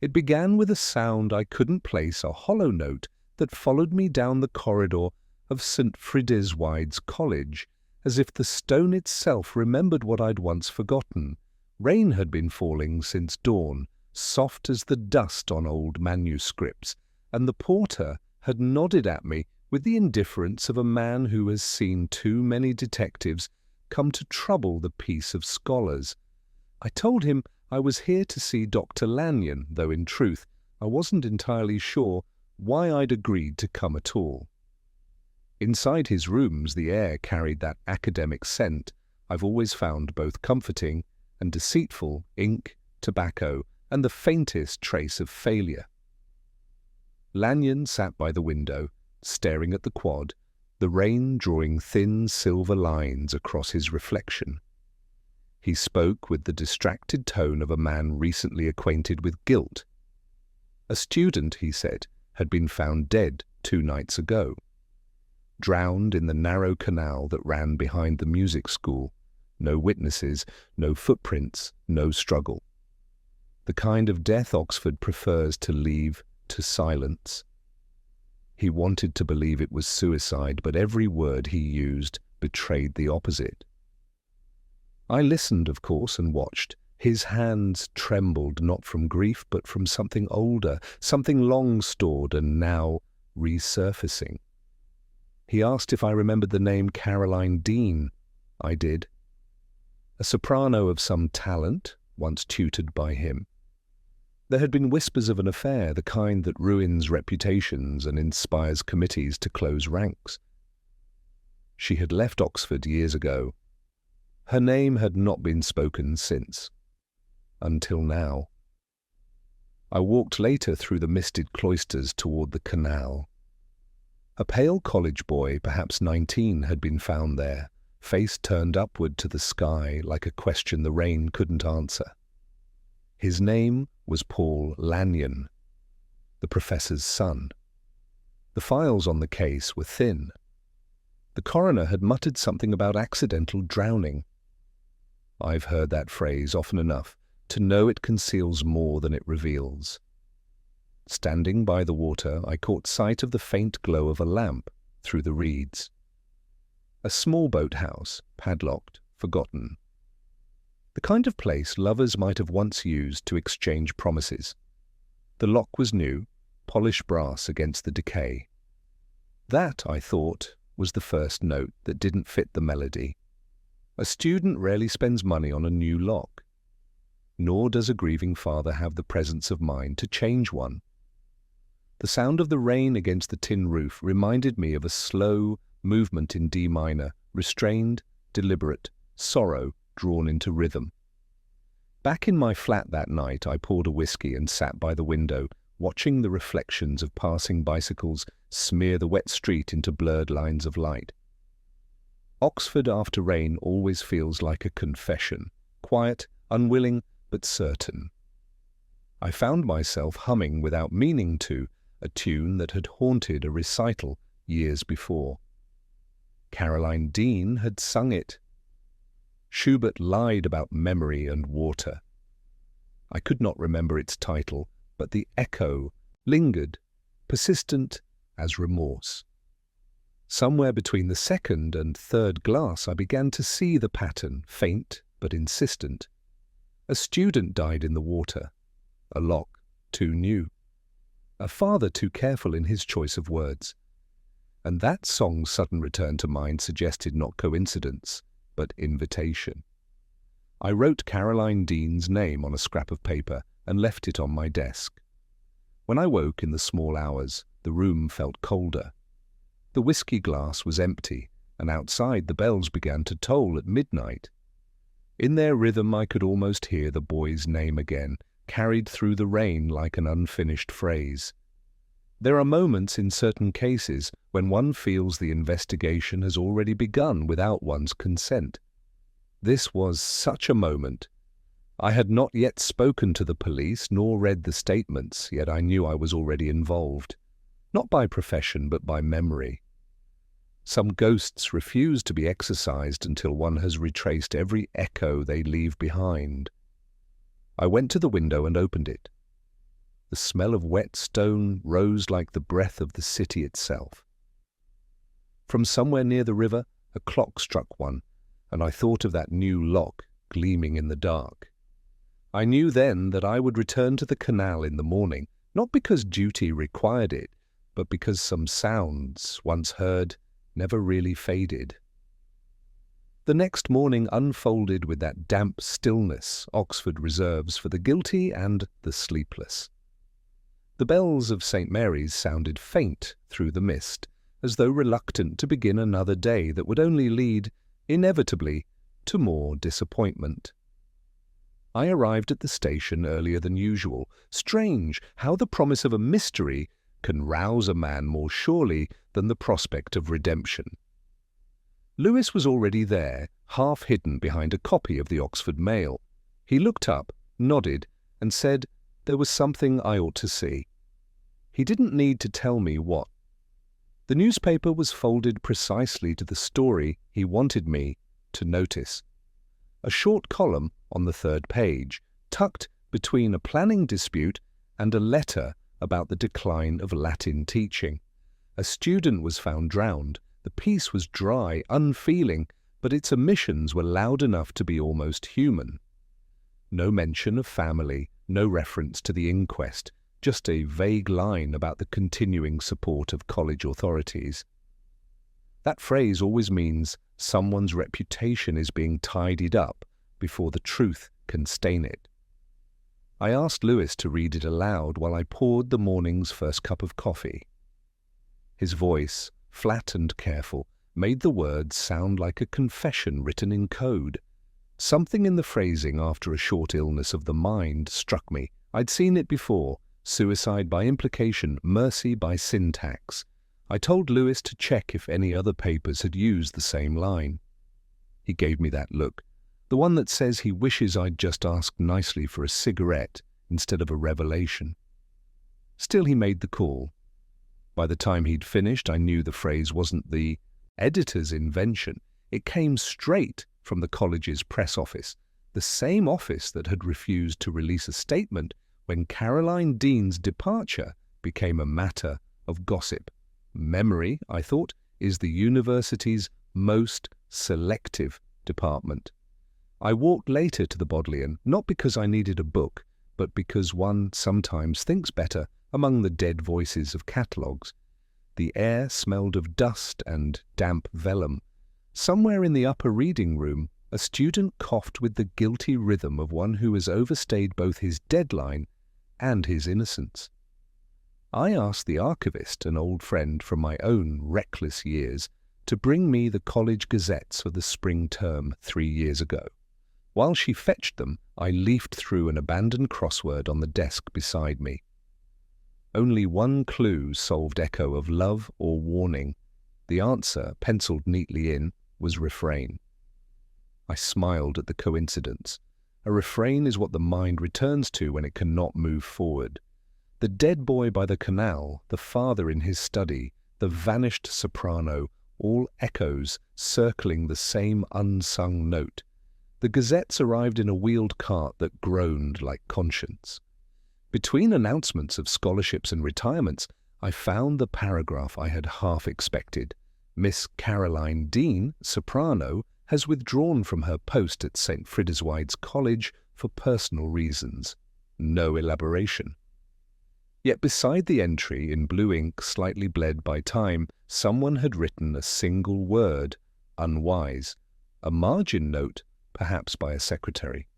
It began with a sound I couldn't place, a hollow note that followed me down the corridor of St. Friedeswide's College, as if the stone itself remembered what I'd once forgotten. Rain had been falling since dawn, soft as the dust on old manuscripts, and the porter had nodded at me with the indifference of a man who has seen too many detectives come to trouble the peace of scholars. I told him I was here to see Dr. Lanyon, though in truth I wasn't entirely sure why I'd agreed to come at all. Inside his rooms the air carried that academic scent I've always found both comforting and deceitful: ink, tobacco, and the faintest trace of failure. Lanyon sat by the window, staring at the quad, the rain drawing thin silver lines across his reflection. He spoke with the distracted tone of a man recently acquainted with guilt. A student, he said, had been found dead 2 nights ago, drowned in the narrow canal that ran behind the music school. No witnesses, no footprints, no struggle. The kind of death Oxford prefers to leave to silence. He wanted to believe it was suicide, but every word he used betrayed the opposite. I listened, of course, and watched. His hands trembled not from grief, but from something older, something long stored and now resurfacing. He asked if I remembered the name Caroline Dean. I did. A soprano of some talent, once tutored by him. There had been whispers of an affair, the kind that ruins reputations and inspires committees to close ranks. She had left Oxford years ago. Her name had not been spoken since. Until now. I walked later through the misted cloisters toward the canal. A pale college boy, perhaps 19, had been found there, face turned upward to the sky like a question the rain couldn't answer. His name was Paul Lanyon, the professor's son. The files on the case were thin. The coroner had muttered something about accidental drowning. I've heard that phrase often enough to know it conceals more than it reveals. Standing by the water, I caught sight of the faint glow of a lamp through the reeds. A small boathouse, padlocked, forgotten. The kind of place lovers might have once used to exchange promises. The lock was new, polished brass against the decay. That, I thought, was the first note that didn't fit the melody. A student rarely spends money on a new lock, nor does a grieving father have the presence of mind to change one. The sound of the rain against the tin roof reminded me of a slow movement in D minor, restrained, deliberate, sorrow drawn into rhythm. Back in my flat that night, I poured a whiskey and sat by the window, watching the reflections of passing bicycles smear the wet street into blurred lines of light. Oxford after rain always feels like a confession, quiet, unwilling, but certain. I found myself humming without meaning to a tune that had haunted a recital years before. Caroline Dean had sung it. Schubert lied about memory and water. I could not remember its title, but the echo lingered, persistent as remorse. Somewhere between the second and third glass I began to see the pattern, faint but insistent. A student died in the water, a lock too new, a father too careful in his choice of words. And that song's sudden return to mind suggested not coincidence, but invitation. I wrote Caroline Dean's name on a scrap of paper and left it on my desk. When I woke in the small hours, the room felt colder. The whiskey glass was empty, and outside the bells began to toll at midnight. In their rhythm I could almost hear the boy's name again, carried through the rain like an unfinished phrase. There are moments in certain cases when one feels the investigation has already begun without one's consent. This was such a moment. I had not yet spoken to the police nor read the statements, yet I knew I was already involved, not by profession but by memory. Some ghosts refuse to be exorcised until one has retraced every echo they leave behind. I went to the window and opened it. The smell of wet stone rose like the breath of the city itself. From somewhere near the river, a clock struck one, and I thought of that new lock gleaming in the dark. I knew then that I would return to the canal in the morning, not because duty required it, but because some sounds, once heard, never really faded. The next morning unfolded with that damp stillness Oxford reserves for the guilty and the sleepless. The bells of St. Mary's sounded faint through the mist, as though reluctant to begin another day that would only lead, inevitably, to more disappointment. I arrived at the station earlier than usual. Strange how the promise of a mystery can rouse a man more surely than the prospect of redemption. Lewis was already there, half hidden behind a copy of the Oxford Mail. He looked up, nodded, and said there was something I ought to see. He didn't need to tell me what. The newspaper was folded precisely to the story he wanted me to notice. A short column on the third page, tucked between a planning dispute and a letter about the decline of Latin teaching. A student was found drowned. The piece was dry, unfeeling, but its omissions were loud enough to be almost human. No mention of family, no reference to the inquest, just a vague line about the continuing support of college authorities. That phrase always means someone's reputation is being tidied up before the truth can stain it. I asked Lewis to read it aloud while I poured the morning's first cup of coffee. His voice, flat and careful, made the words sound like a confession written in code. Something in the phrasing after a short illness of the mind struck me. I'd seen it before, suicide by implication, mercy by syntax. I told Lewis to check if any other papers had used the same line. He gave me that look, the one that says he wishes I'd just asked nicely for a cigarette instead of a revelation. Still, he made the call. By the time he'd finished, I knew the phrase wasn't the editor's invention. It came straight from the college's press office, the same office that had refused to release a statement when Caroline Dean's departure became a matter of gossip. Memory, I thought, is the university's most selective department. I walked later to the Bodleian, not because I needed a book, but because one sometimes thinks better among the dead voices of catalogues. The air smelled of dust and damp vellum. Somewhere in the upper reading room, a student coughed with the guilty rhythm of one who has overstayed both his deadline and his innocence. I asked the archivist, an old friend from my own reckless years, to bring me the college gazettes for the spring term 3 years ago. While she fetched them, I leafed through an abandoned crossword on the desk beside me. Only one clue solved echo of love or warning. The answer, penciled neatly in, was refrain. I smiled at the coincidence. A refrain is what the mind returns to when it cannot move forward. The dead boy by the canal, the father in his study, the vanished soprano, all echoes circling the same unsung note. The gazettes arrived in a wheeled cart that groaned like conscience. Between announcements of scholarships and retirements, I found the paragraph I had half expected. Miss Caroline Dean, soprano, has withdrawn from her post at St. Frideswyde's College for personal reasons. No elaboration. Yet beside the entry, in blue ink slightly bled by time, someone had written a single word, unwise, a margin note, perhaps by a secretary,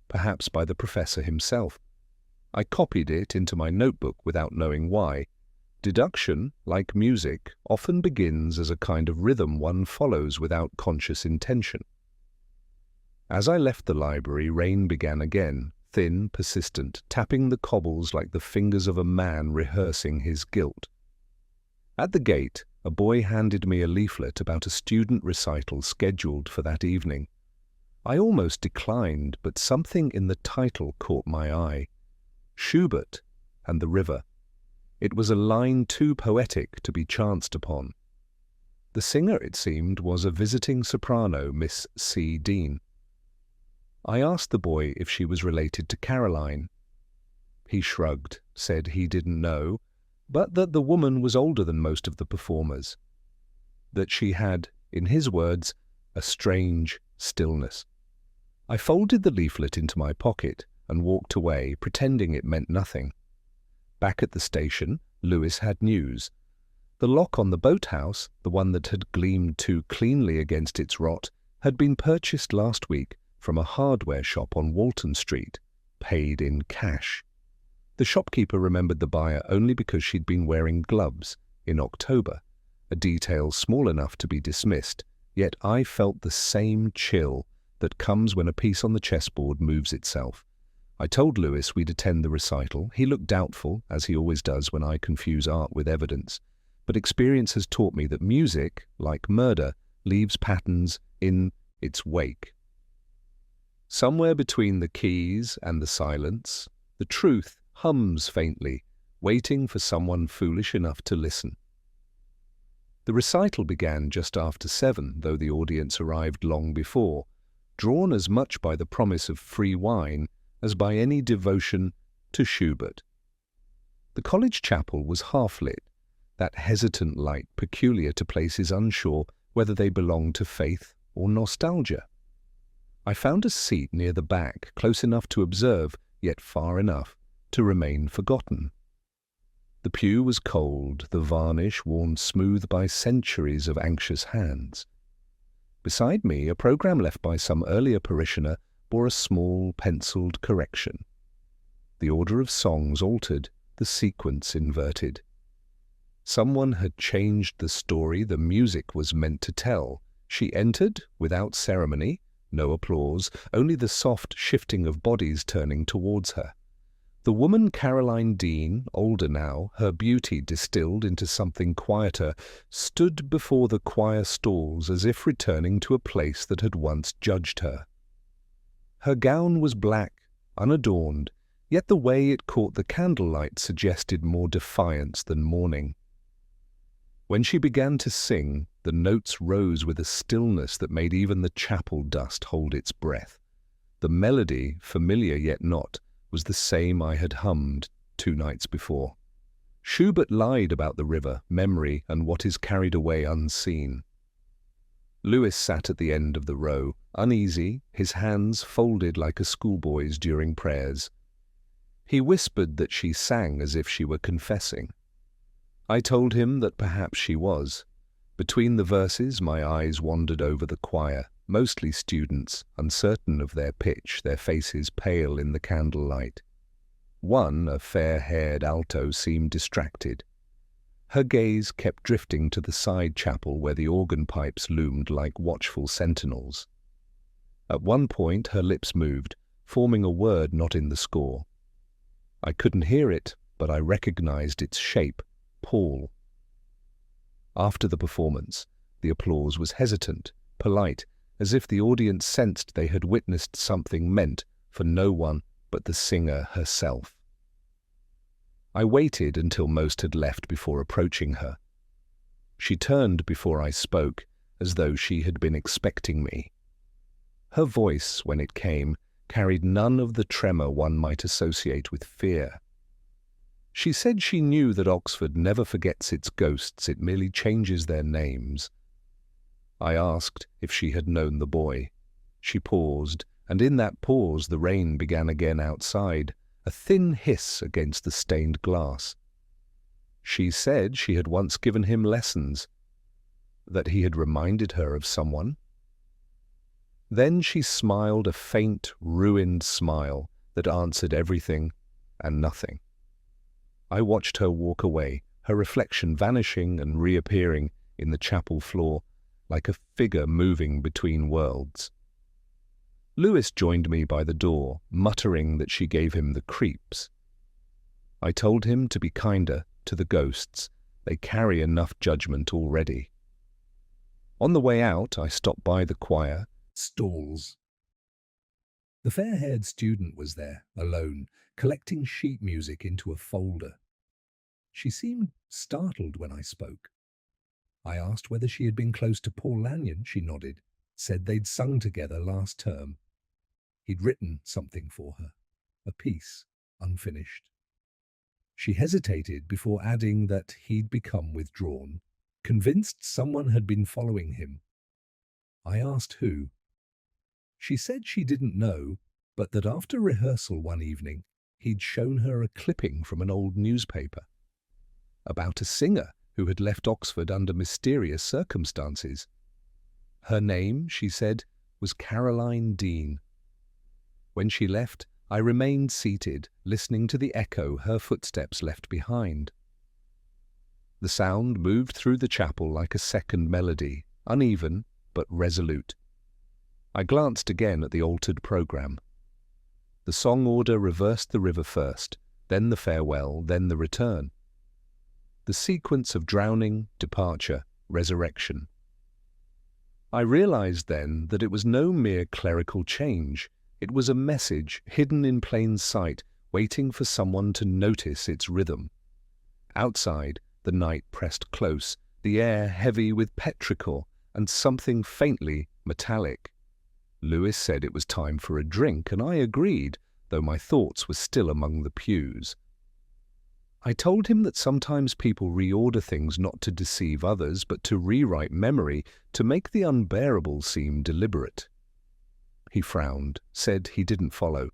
perhaps by the professor himself. I copied it into my notebook without knowing why. Deduction, like music, often begins as a kind of rhythm one follows without conscious intention. As I left the library, rain began again, thin, persistent, tapping the cobbles like the fingers of a man rehearsing his guilt. At the gate, a boy handed me a leaflet about a student recital scheduled for that evening. I almost declined, but something in the title caught my eye. Schubert and the River. It was a line too poetic to be chanced upon. The singer, it seemed, was a visiting soprano, Miss C. Dean. I asked the boy if she was related to Caroline. He shrugged, said he didn't know, but that the woman was older than most of the performers. That she had, in his words, a strange stillness. I folded the leaflet into my pocket and walked away, pretending it meant nothing. Back at the station, Lewis had news. The lock on the boathouse, the one that had gleamed too cleanly against its rot, had been purchased last week from a hardware shop on Walton Street, paid in cash. The shopkeeper remembered the buyer only because she'd been wearing gloves in October, a detail small enough to be dismissed, yet I felt the same chill that comes when a piece on the chessboard moves itself. I told Lewis we'd attend the recital. He looked doubtful, as he always does when I confuse art with evidence, but experience has taught me that music, like murder, leaves patterns in its wake. Somewhere between the keys and the silence, the truth hums faintly, waiting for someone foolish enough to listen. The recital began just after 7, though the audience arrived long before, drawn as much by the promise of free wine as by any devotion to Schubert. The college chapel was half-lit, that hesitant light peculiar to places unsure whether they belong to faith or nostalgia. I found a seat near the back, close enough to observe, yet far enough to remain forgotten. The pew was cold, the varnish worn smooth by centuries of anxious hands. Beside me, a program left by some earlier parishioner bore a small penciled correction. The order of songs altered, the sequence inverted. Someone had changed the story the music was meant to tell. She entered without ceremony, no applause, only the soft shifting of bodies turning towards her. The woman Caroline Dean, older now, her beauty distilled into something quieter, stood before the choir stalls as if returning to a place that had once judged her. Her gown was black, unadorned, yet the way it caught the candlelight suggested more defiance than mourning. When she began to sing, the notes rose with a stillness that made even the chapel dust hold its breath. The melody, familiar yet not, was the same I had hummed 2 nights before. Schubert lied about the river, memory, and what is carried away unseen. Lewis sat at the end of the row, uneasy, his hands folded like a schoolboy's during prayers. He whispered that she sang as if she were confessing. I told him that perhaps she was. Between the verses, my eyes wandered over the choir, mostly students, uncertain of their pitch, their faces pale in the candlelight. One, a fair-haired alto, seemed distracted. Her gaze kept drifting to the side chapel where the organ pipes loomed like watchful sentinels. At one point her lips moved, forming a word not in the score. I couldn't hear it, but I recognized its shape, Paul. After the performance, the applause was hesitant, polite, as if the audience sensed they had witnessed something meant for no one but the singer herself. I waited until most had left before approaching her. She turned before I spoke, as though she had been expecting me. Her voice, when it came, carried none of the tremor one might associate with fear. She said she knew that Oxford never forgets its ghosts, it merely changes their names. I asked if she had known the boy. She paused, and in that pause the rain began again outside, a thin hiss against the stained glass. She said she had once given him lessons, that he had reminded her of someone. Then she smiled a faint, ruined smile that answered everything and nothing. I watched her walk away, her reflection vanishing and reappearing in the chapel floor, like a figure moving between worlds. Lewis joined me by the door, muttering that she gave him the creeps. I told him to be kinder to the ghosts. They carry enough judgment already. On the way out, I stopped by the choir stalls. The fair-haired student was there, alone, collecting sheet music into a folder. She seemed startled when I spoke. I asked whether she had been close to Paul Lanyon. She nodded, said they'd sung together last term. He'd written something for her, a piece, unfinished. She hesitated before adding that he'd become withdrawn, convinced someone had been following him. I asked who. She said she didn't know, but that after rehearsal one evening, he'd shown her a clipping from an old newspaper about a singer who had left Oxford under mysterious circumstances. Her name, she said, was Caroline Dean. When she left, I remained seated, listening to the echo her footsteps left behind. The sound moved through the chapel like a second melody, uneven but resolute. I glanced again at the altered programme. The song order reversed the river first, then the farewell, then the return. The sequence of drowning, departure, resurrection. I realized then that it was no mere clerical change. It was a message hidden in plain sight, waiting for someone to notice its rhythm. Outside, the night pressed close, the air heavy with petrichor and something faintly metallic. Lewis said it was time for a drink, and I agreed, though my thoughts were still among the pews. I told him that sometimes people reorder things not to deceive others, but to rewrite memory, to make the unbearable seem deliberate. He frowned, said he didn't follow.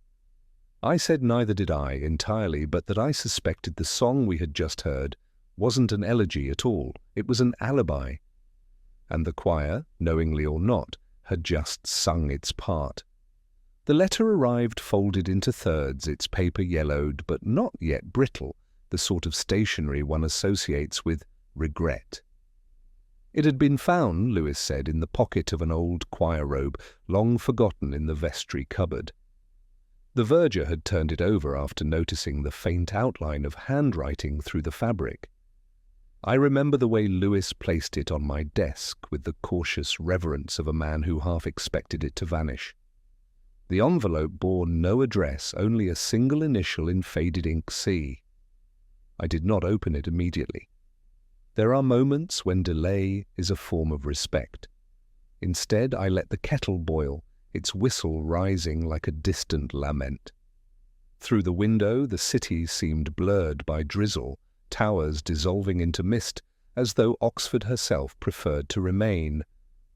I said neither did I entirely, but that I suspected the song we had just heard wasn't an elegy at all, it was an alibi. And the choir, knowingly or not, had just sung its part. The letter arrived folded into thirds, its paper yellowed, but not yet brittle, the sort of stationery one associates with regret. It had been found, Lewis said, in the pocket of an old choir robe, long forgotten in the vestry cupboard. The verger had turned it over after noticing the faint outline of handwriting through the fabric. I remember the way Lewis placed it on my desk with the cautious reverence of a man who half expected it to vanish. The envelope bore no address, only a single initial in faded ink C. I did not open it immediately. There are moments when delay is a form of respect. Instead, I let the kettle boil, its whistle rising like a distant lament. Through the window, the city seemed blurred by drizzle, towers dissolving into mist, as though Oxford herself preferred to remain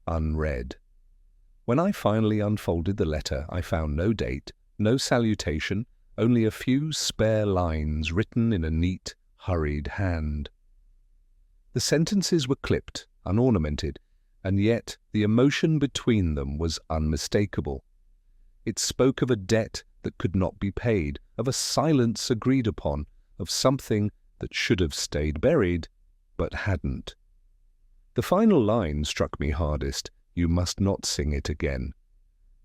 unread. When I finally unfolded the letter, I found no date, no salutation, only a few spare lines written in a neat, hurried hand. The sentences were clipped, unornamented, and yet the emotion between them was unmistakable. It spoke of a debt that could not be paid, of a silence agreed upon, of something that should have stayed buried, but hadn't. The final line struck me hardest: "You must not sing it again."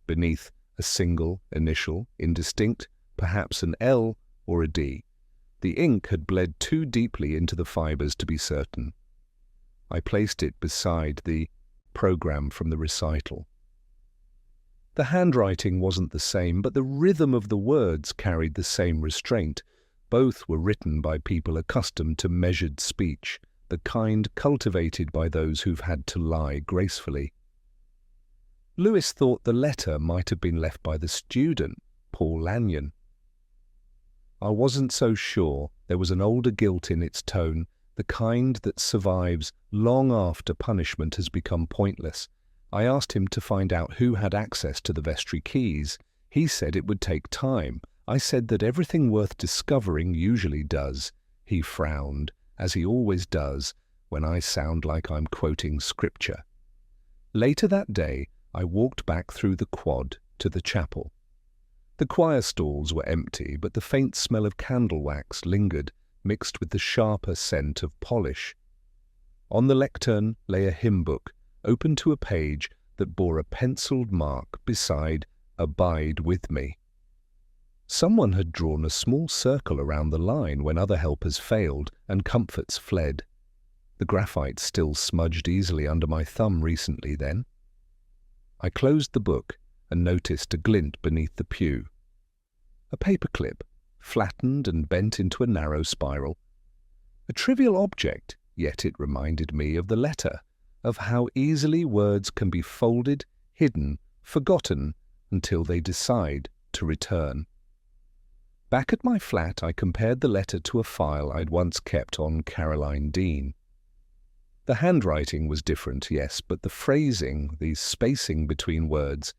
Beneath, a single initial, indistinct, perhaps an L or a D. The ink had bled too deeply into the fibres to be certain. I placed it beside the programme from the recital. The handwriting wasn't the same, but the rhythm of the words carried the same restraint. Both were written by people accustomed to measured speech, the kind cultivated by those who've had to lie gracefully. Lewis thought the letter might have been left by the student, Paul Lanyon. I wasn't so sure. There was an older guilt in its tone, the kind that survives long after punishment has become pointless. I asked him to find out who had access to the vestry keys. He said it would take time. I said that everything worth discovering usually does. He frowned, as he always does when I sound like I'm quoting scripture. Later that day, I walked back through the quad to the chapel. The choir stalls were empty, but the faint smell of candle wax lingered, mixed with the sharper scent of polish. On the lectern lay a hymn book, open to a page that bore a penciled mark beside "Abide with me." Someone had drawn a small circle around the line when other helpers failed and comforts fled. The graphite still smudged easily under my thumb recently then. I closed the book and noticed a glint beneath the pew. A paperclip, flattened and bent into a narrow spiral. A trivial object, yet it reminded me of the letter, of how easily words can be folded, hidden, forgotten, until they decide to return. Back at my flat, I compared the letter to a file I'd once kept on Caroline Dean. The handwriting was different, yes, but the phrasing, the spacing between words,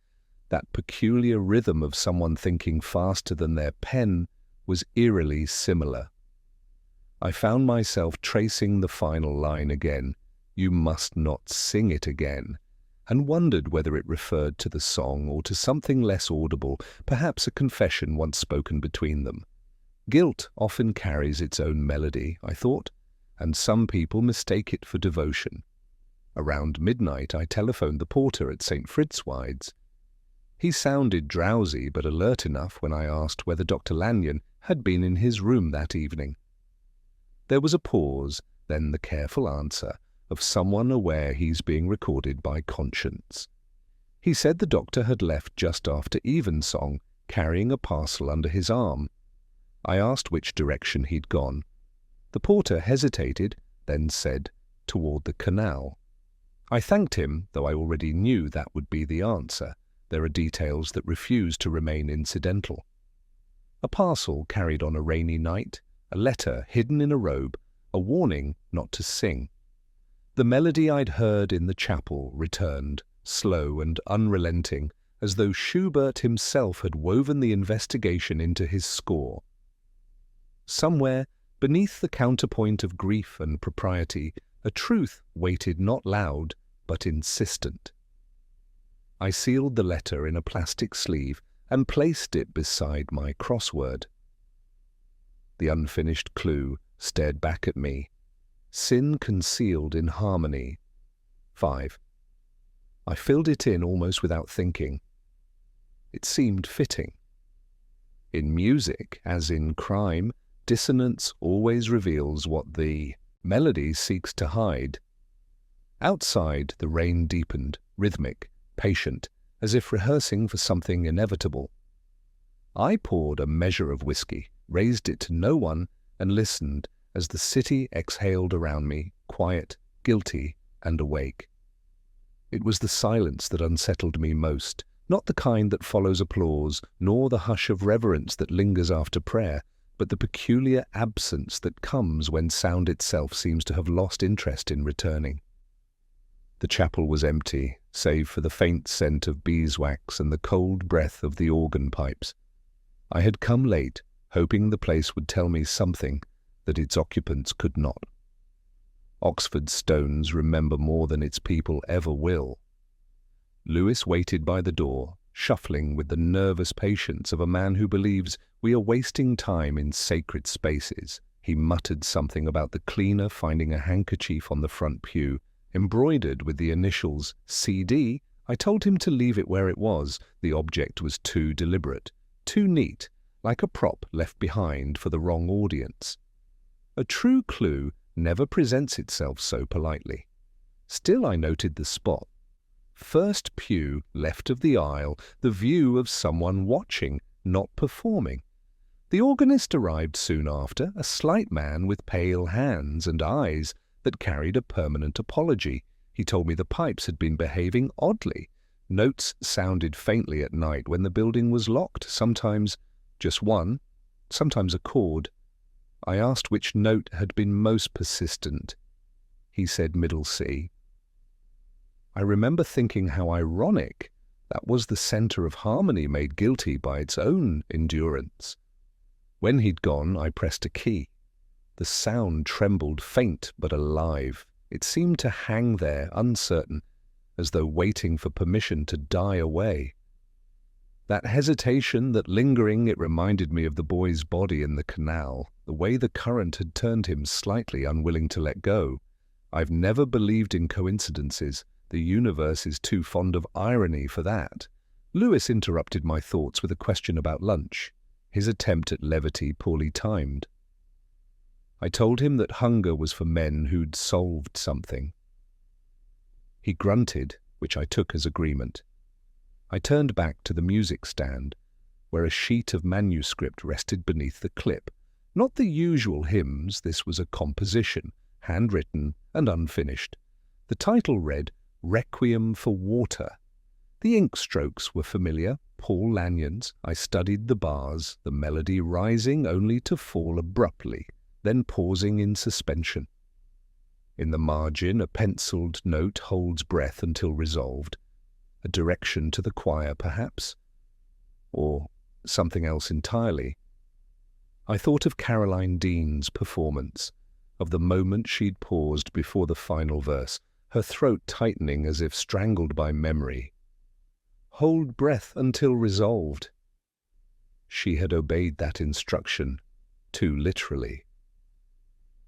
that peculiar rhythm of someone thinking faster than their pen, was eerily similar. I found myself tracing the final line again, "You must not sing it again," and wondered whether it referred to the song or to something less audible, perhaps a confession once spoken between them. Guilt often carries its own melody, I thought, and some people mistake it for devotion. Around midnight I telephoned the porter at St. Fritzwide's. He sounded drowsy but alert enough when I asked whether Dr. Lanyon had been in his room that evening. There was a pause, then the careful answer of someone aware he's being recorded by conscience. He said the doctor had left just after evensong, carrying a parcel under his arm. I asked which direction he'd gone. The porter hesitated, then said, "Toward the canal." I thanked him, though I already knew that would be the answer. There are details that refuse to remain incidental. A parcel carried on a rainy night, a letter hidden in a robe, a warning not to sing. The melody I'd heard in the chapel returned, slow and unrelenting, as though Schubert himself had woven the investigation into his score. Somewhere, beneath the counterpoint of grief and propriety, a truth waited not loud, but insistent. I sealed the letter in a plastic sleeve and placed it beside my crossword. The unfinished clue stared back at me. Sin concealed in harmony. 5. I filled it in almost without thinking. It seemed fitting. In music, as in crime, dissonance always reveals what the melody seeks to hide. Outside, the rain deepened, rhythmic, patient, as if rehearsing for something inevitable. I poured a measure of whiskey, raised it to no one, and listened as the city exhaled around me, quiet, guilty, and awake. It was the silence that unsettled me most, not the kind that follows applause, nor the hush of reverence that lingers after prayer, but the peculiar absence that comes when sound itself seems to have lost interest in returning. The chapel was empty, save for the faint scent of beeswax and the cold breath of the organ pipes. I had come late, hoping the place would tell me something that its occupants could not. Oxford stones remember more than its people ever will. Lewis waited by the door, shuffling with the nervous patience of a man who believes we are wasting time in sacred spaces. He muttered something about the cleaner finding a handkerchief on the front pew, embroidered with the initials CD. I told him to leave it where it was. The object was too deliberate, too neat, like a prop left behind for the wrong audience. A true clue never presents itself so politely. Still I noted the spot. First pew, left of the aisle, the view of someone watching, not performing. The organist arrived soon after, a slight man with pale hands and eyes that carried a permanent apology. He told me the pipes had been behaving oddly. Notes sounded faintly at night when the building was locked, sometimes just one, sometimes a chord. I asked which note had been most persistent. He said middle C. I remember thinking how ironic that was the center of harmony made guilty by its own endurance. When he'd gone, I pressed a key. The sound trembled, faint but alive. It seemed to hang there, uncertain, as though waiting for permission to die away. That hesitation, that lingering, it reminded me of the boy's body in the canal, the way the current had turned him slightly unwilling to let go. I've never believed in coincidences. The universe is too fond of irony for that. Lewis interrupted my thoughts with a question about lunch, his attempt at levity poorly timed. I told him that hunger was for men who'd solved something. He grunted, which I took as agreement. I turned back to the music stand, where a sheet of manuscript rested beneath the clip. Not the usual hymns, this was a composition, handwritten and unfinished. The title read, "Requiem for Water." The ink strokes were familiar, Paul Lanyon's. I studied the bars, the melody rising only to fall abruptly, then pausing in suspension. In the margin, a penciled note holds breath until resolved. A direction to the choir, perhaps? Or something else entirely? I thought of Caroline Dean's performance, of the moment she'd paused before the final verse, her throat tightening as if strangled by memory. Hold breath until resolved. She had obeyed that instruction, too literally.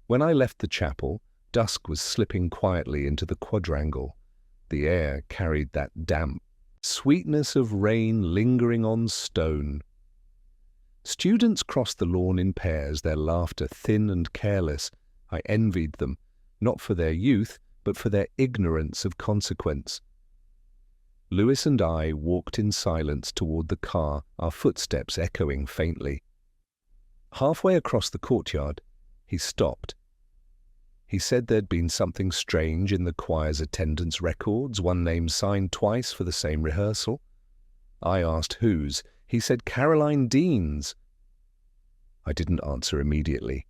When I left the chapel, dusk was slipping quietly into the quadrangle. The air carried that damp sweetness of rain lingering on stone. Students crossed the lawn in pairs, their laughter thin and careless. I envied them, not for their youth, but for their ignorance of consequence. Lewis and I walked in silence toward the car, our footsteps echoing faintly. Halfway across the courtyard, he stopped. He said there'd been something strange in the choir's attendance records, one name signed twice for the same rehearsal. I asked whose. He said Caroline Dean's. I didn't answer immediately.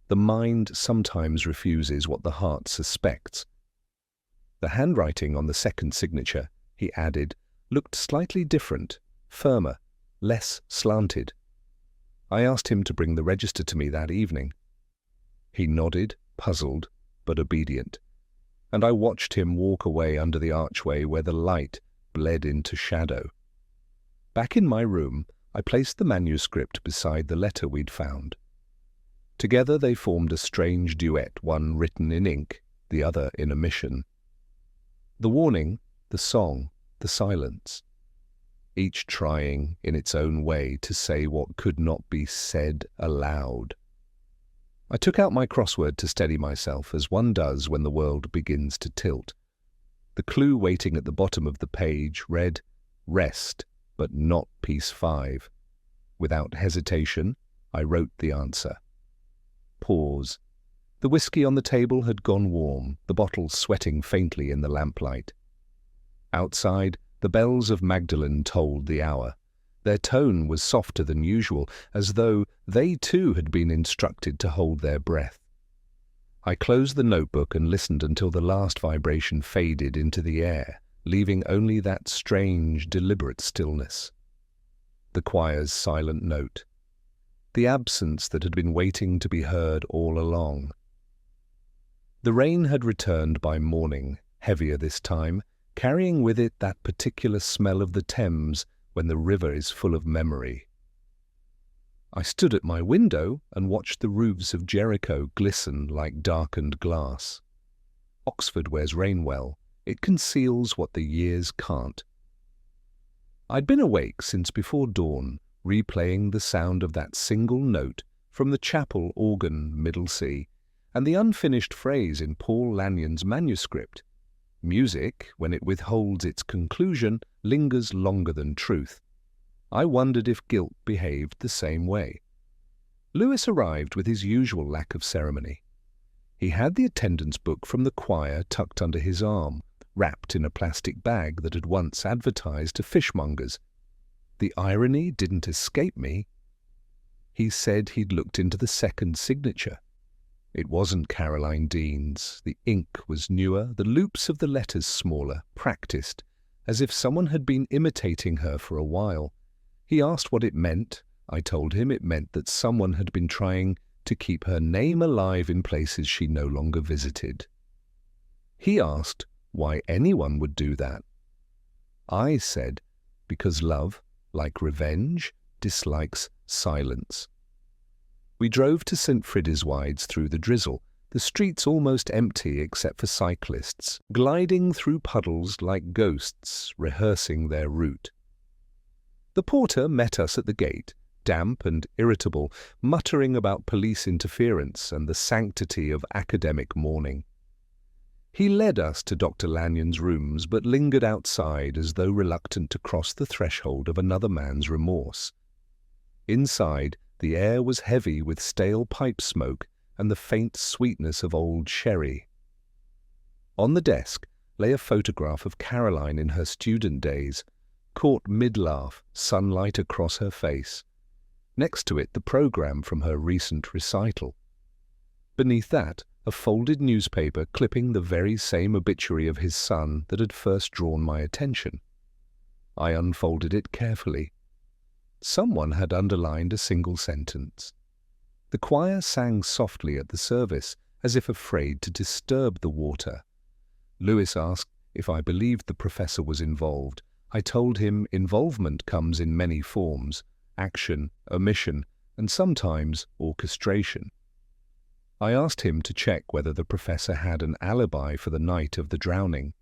The mind sometimes refuses what the heart suspects. The handwriting on the second signature, he added, looked slightly different, firmer, less slanted. I asked him to bring the register to me that evening. He nodded, puzzled, but obedient, and I watched him walk away under the archway where the light bled into shadow. Back in my room, I placed the manuscript beside the letter we'd found. Together they formed a strange duet, one written in ink, the other in omission. The warning, the song, the silence, each trying in its own way to say what could not be said aloud. I took out my crossword to steady myself, as one does when the world begins to tilt. The clue waiting at the bottom of the page read, "Rest, but not piece 5. Without hesitation, I wrote the answer. Pause. The whiskey on the table had gone warm, the bottle sweating faintly in the lamplight. Outside, the bells of Magdalen tolled the hour. Their tone was softer than usual, as though they too had been instructed to hold their breath. I closed the notebook and listened until the last vibration faded into the air, leaving only that strange, deliberate stillness. The choir's silent note. The absence that had been waiting to be heard all along. The rain had returned by morning, heavier this time, carrying with it that particular smell of the Thames when the river is full of memory. I stood at my window and watched the roofs of Jericho glisten like darkened glass. Oxford wears rain well. It conceals what the years can't. I'd been awake since before dawn, replaying the sound of that single note from the chapel organ middle C, and the unfinished phrase in Paul Lanyon's manuscript. Music, when it withholds its conclusion, lingers longer than truth. I wondered if guilt behaved the same way. Lewis arrived with his usual lack of ceremony. He had the attendance book from the choir tucked under his arm, wrapped in a plastic bag that had once advertised to fishmongers. The irony didn't escape me. He said he'd looked into the second signature. It wasn't Caroline Dean's. The ink was newer, the loops of the letters smaller, practiced, as if someone had been imitating her for a while. He asked what it meant. I told him it meant that someone had been trying to keep her name alive in places she no longer visited. He asked why anyone would do that. I said, because love, like revenge, dislikes silence. We drove to St. Friddeswide's through the drizzle, the streets almost empty except for cyclists, gliding through puddles like ghosts rehearsing their route. The porter met us at the gate, damp and irritable, muttering about police interference and the sanctity of academic mourning. He led us to Dr. Lanyon's rooms, but lingered outside as though reluctant to cross the threshold of another man's remorse. Inside, the air was heavy with stale pipe smoke and the faint sweetness of old sherry. On the desk, lay a photograph of Caroline in her student days, caught mid-laugh, sunlight across her face. Next to it, the program from her recent recital. Beneath that, a folded newspaper clipping the very same obituary of his son that had first drawn my attention. I unfolded it carefully. Someone had underlined a single sentence. The choir sang softly at the service, as if afraid to disturb the water. Lewis asked if I believed the professor was involved. I told him involvement comes in many forms: action, omission, and sometimes orchestration. I asked him to check whether the professor had an alibi for the night of the drowning.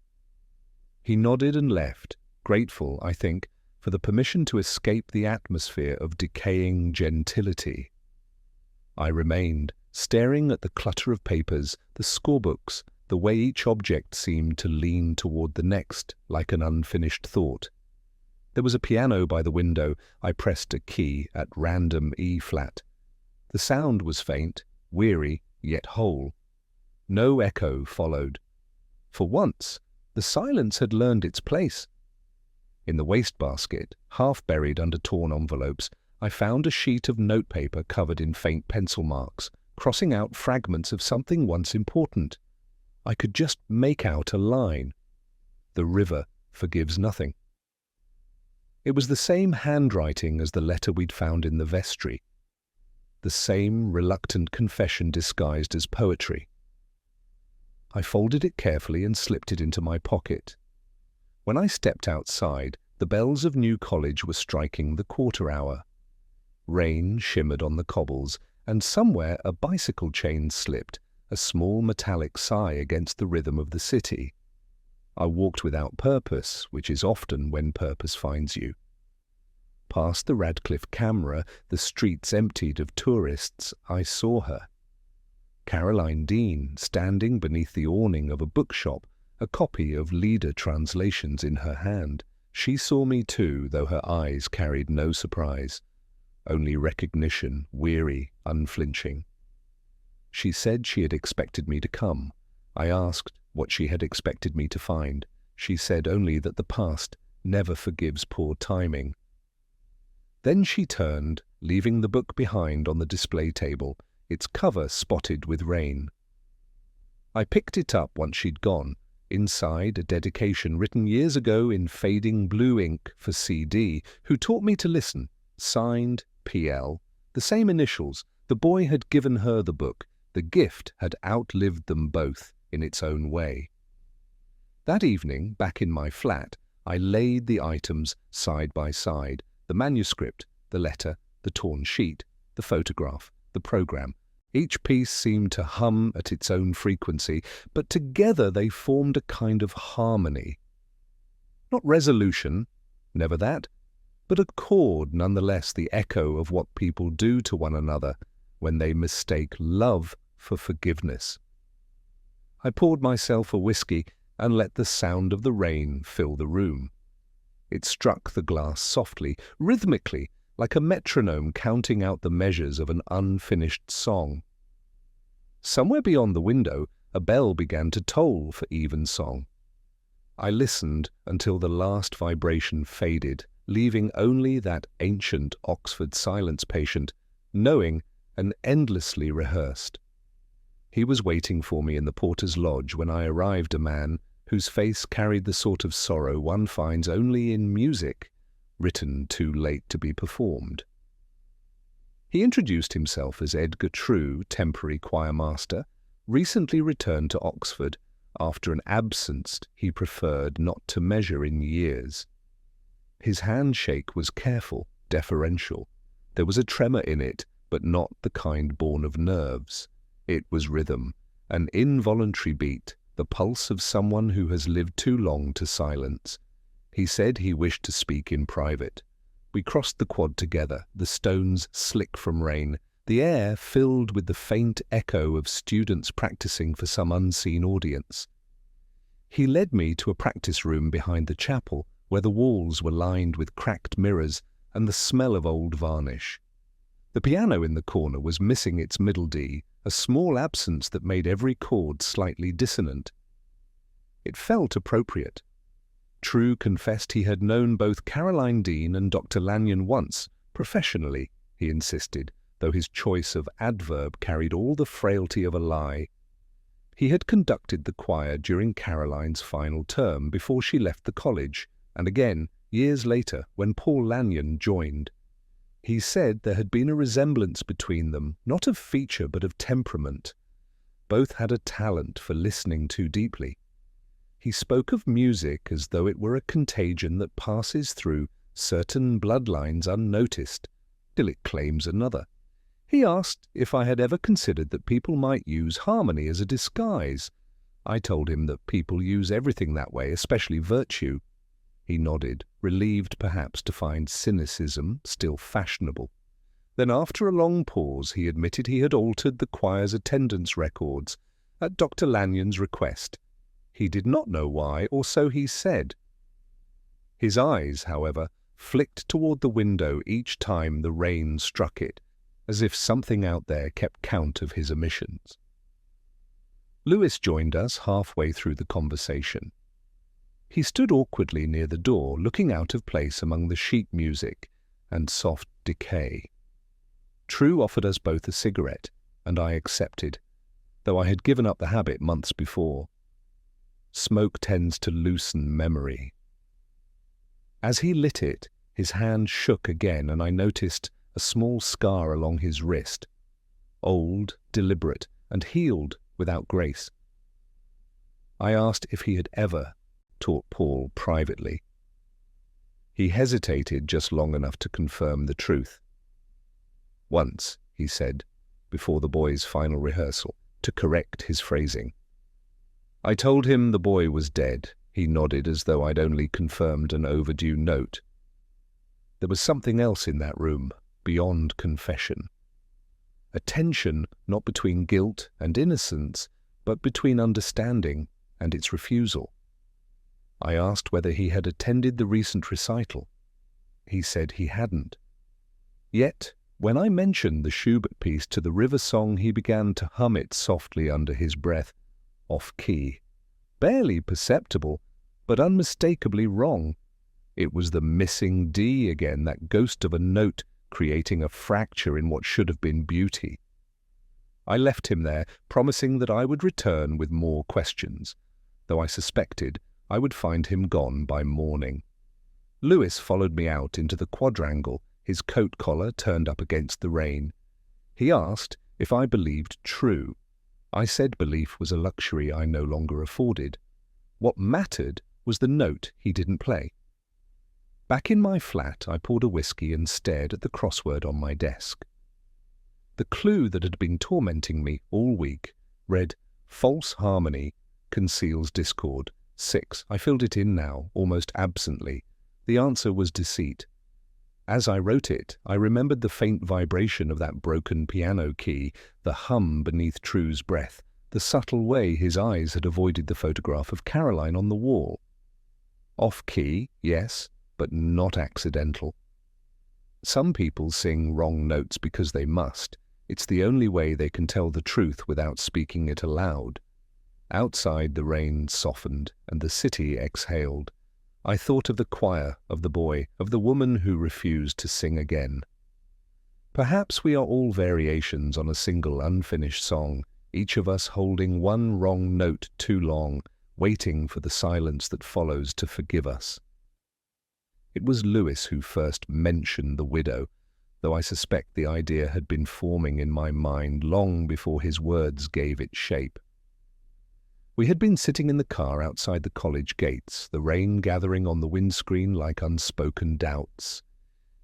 He nodded and left, grateful, I think, for the permission to escape the atmosphere of decaying gentility. I remained, staring at the clutter of papers, the scorebooks, the way each object seemed to lean toward the next, like an unfinished thought. There was a piano by the window. I pressed a key at random E-flat. The sound was faint, weary, yet whole. No echo followed. For once, the silence had learned its place. In the wastebasket, half buried under torn envelopes, I found a sheet of notepaper covered in faint pencil marks, crossing out fragments of something once important. I could just make out a line. The river forgives nothing. It was the same handwriting as the letter we'd found in the vestry. The same reluctant confession disguised as poetry. I folded it carefully and slipped it into my pocket. When I stepped outside, the bells of New College were striking the quarter hour. Rain shimmered on the cobbles, and somewhere a bicycle chain slipped, a small metallic sigh against the rhythm of the city. I walked without purpose, which is often when purpose finds you. Past the Radcliffe camera, the streets emptied of tourists, I saw her. Caroline Dean, standing beneath the awning of a bookshop, a copy of Leader translations in her hand. She saw me too, though her eyes carried no surprise. Only recognition, weary, unflinching. She said she had expected me to come. I asked what she had expected me to find. She said only that the past never forgives poor timing. Then she turned, leaving the book behind on the display table, its cover spotted with rain. I picked it up once she'd gone. Inside, a dedication written years ago in fading blue ink for C.D., who taught me to listen, signed P.L., the same initials. The boy had given her the book. The gift had outlived them both in its own way. That evening, back in my flat, I laid the items side by side, the manuscript, the letter, the torn sheet, the photograph, the program. Each piece seemed to hum at its own frequency, but together they formed a kind of harmony. Not resolution, never that, but a chord nonetheless, the echo of what people do to one another when they mistake love for forgiveness. I poured myself a whiskey and let the sound of the rain fill the room. It struck the glass softly, rhythmically, like a metronome counting out the measures of an unfinished song. Somewhere beyond the window, a bell began to toll for evensong. I listened until the last vibration faded, leaving only that ancient Oxford silence patient, knowing and endlessly rehearsed. He was waiting for me in the porter's lodge when I arrived, a man whose face carried the sort of sorrow one finds only in music, written too late to be performed. He introduced himself as Edgar True, temporary choir master, recently returned to Oxford after an absence he preferred not to measure in years. His handshake was careful, deferential. There was a tremor in it, but not the kind born of nerves. It was rhythm, an involuntary beat, the pulse of someone who has lived too long to silence. He said he wished to speak in private. We crossed the quad together, the stones slick from rain, the air filled with the faint echo of students practicing for some unseen audience. He led me to a practice room behind the chapel, where the walls were lined with cracked mirrors and the smell of old varnish. The piano in the corner was missing its middle D, a small absence that made every chord slightly dissonant. It felt appropriate. True confessed he had known both Caroline Dean and Dr. Lanyon once, professionally, he insisted, though his choice of adverb carried all the frailty of a lie. He had conducted the choir during Caroline's final term before she left the college, and again, years later, when Paul Lanyon joined. He said there had been a resemblance between them, not of feature but of temperament. Both had a talent for listening too deeply. He spoke of music as though it were a contagion that passes through certain bloodlines unnoticed, till it claims another. He asked if I had ever considered that people might use harmony as a disguise. I told him that people use everything that way, especially virtue. He nodded, relieved perhaps to find cynicism still fashionable. Then after a long pause he admitted he had altered the choir's attendance records at Dr. Lanyon's request. He did not know why, or so he said. His eyes, however, flicked toward the window each time the rain struck it, as if something out there kept count of his omissions. Lewis joined us halfway through the conversation. He stood awkwardly near the door, looking out of place among the sheet music and soft decay. True offered us both a cigarette, and I accepted, though I had given up the habit months before. Smoke tends to loosen memory. As he lit it, his hand shook again, and I noticed a small scar along his wrist, old, deliberate, and healed without grace. I asked if he had ever taught Paul privately. He hesitated just long enough to confirm the truth. Once, he said, before the boys' final rehearsal, to correct his phrasing. I told him the boy was dead. He nodded as though I'd only confirmed an overdue note. There was something else in that room, beyond confession. A tension not between guilt and innocence, but between understanding and its refusal. I asked whether he had attended the recent recital. He said he hadn't. Yet, when I mentioned the Schubert piece to the river song, he began to hum it softly under his breath, off-key, barely perceptible, but unmistakably wrong. It was the missing D again, that ghost of a note creating a fracture in what should have been beauty. I left him there, promising that I would return with more questions, though I suspected I would find him gone by morning. Lewis followed me out into the quadrangle, his coat collar turned up against the rain. He asked if I believed True. I said belief was a luxury I no longer afforded. What mattered was the note he didn't play. Back in my flat, I poured a whiskey and stared at the crossword on my desk. The clue that had been tormenting me all week read, False harmony conceals discord. 6. I filled it in now, almost absently. The answer was deceit. As I wrote it, I remembered the faint vibration of that broken piano key, the hum beneath True's breath, the subtle way his eyes had avoided the photograph of Caroline on the wall. Off-key, yes, but not accidental. Some people sing wrong notes because they must. It's the only way they can tell the truth without speaking it aloud. Outside the rain softened and the city exhaled. I thought of the choir, of the boy, of the woman who refused to sing again. Perhaps we are all variations on a single unfinished song, each of us holding one wrong note too long, waiting for the silence that follows to forgive us. It was Lewis who first mentioned the widow, though I suspect the idea had been forming in my mind long before his words gave it shape. We had been sitting in the car outside the college gates, the rain gathering on the windscreen like unspoken doubts.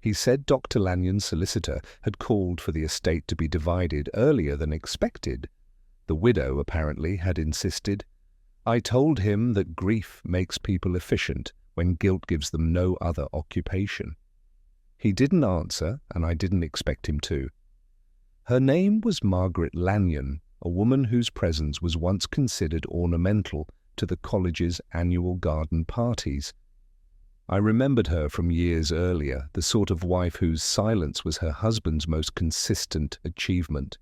He said Dr. Lanyon's solicitor had called for the estate to be divided earlier than expected. The widow, apparently, had insisted. I told him that grief makes people efficient when guilt gives them no other occupation. He didn't answer, and I didn't expect him to. Her name was Margaret Lanyon, a woman whose presence was once considered ornamental to the college's annual garden parties. I remembered her from years earlier, the sort of wife whose silence was her husband's most consistent achievement.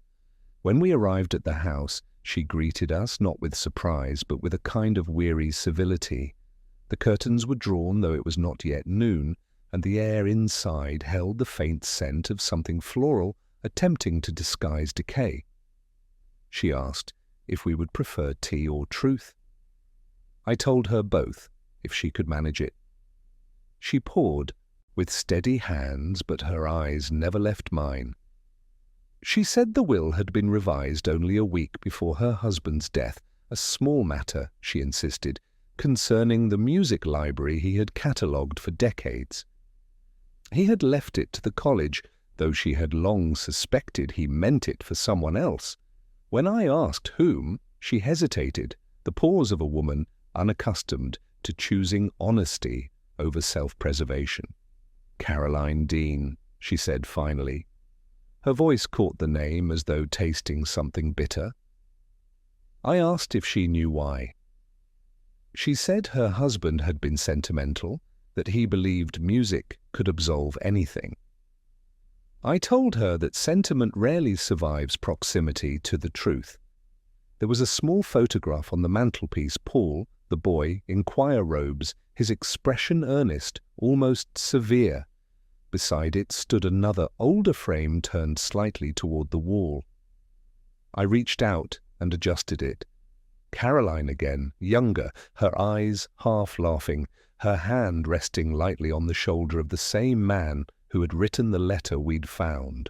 When we arrived at the house, She greeted us not with surprise, but with a kind of weary civility. The curtains were drawn, though it was not yet noon, and the air inside held the faint scent of something floral attempting to disguise decay. She asked if we would prefer tea or truth. I told her both, if she could manage it. She poured, with steady hands, but her eyes never left mine. She said the will had been revised only a week before her husband's death, a small matter, she insisted, concerning the music library he had catalogued for decades. He had left it to the college, though she had long suspected he meant it for someone else. When I asked whom, she hesitated, the pause of a woman unaccustomed to choosing honesty over self-preservation. "Caroline Dean," she said finally. Her voice caught the name as though tasting something bitter. I asked if she knew why. She said her husband had been sentimental, that he believed music could absolve anything. I told her that sentiment rarely survives proximity to the truth. There was a small photograph on the mantelpiece, Paul, the boy, in choir robes, his expression earnest, almost severe. Beside it stood another, older frame turned slightly toward the wall. I reached out and adjusted it. Caroline again, younger, her eyes half laughing, her hand resting lightly on the shoulder of the same man who had written the letter we'd found.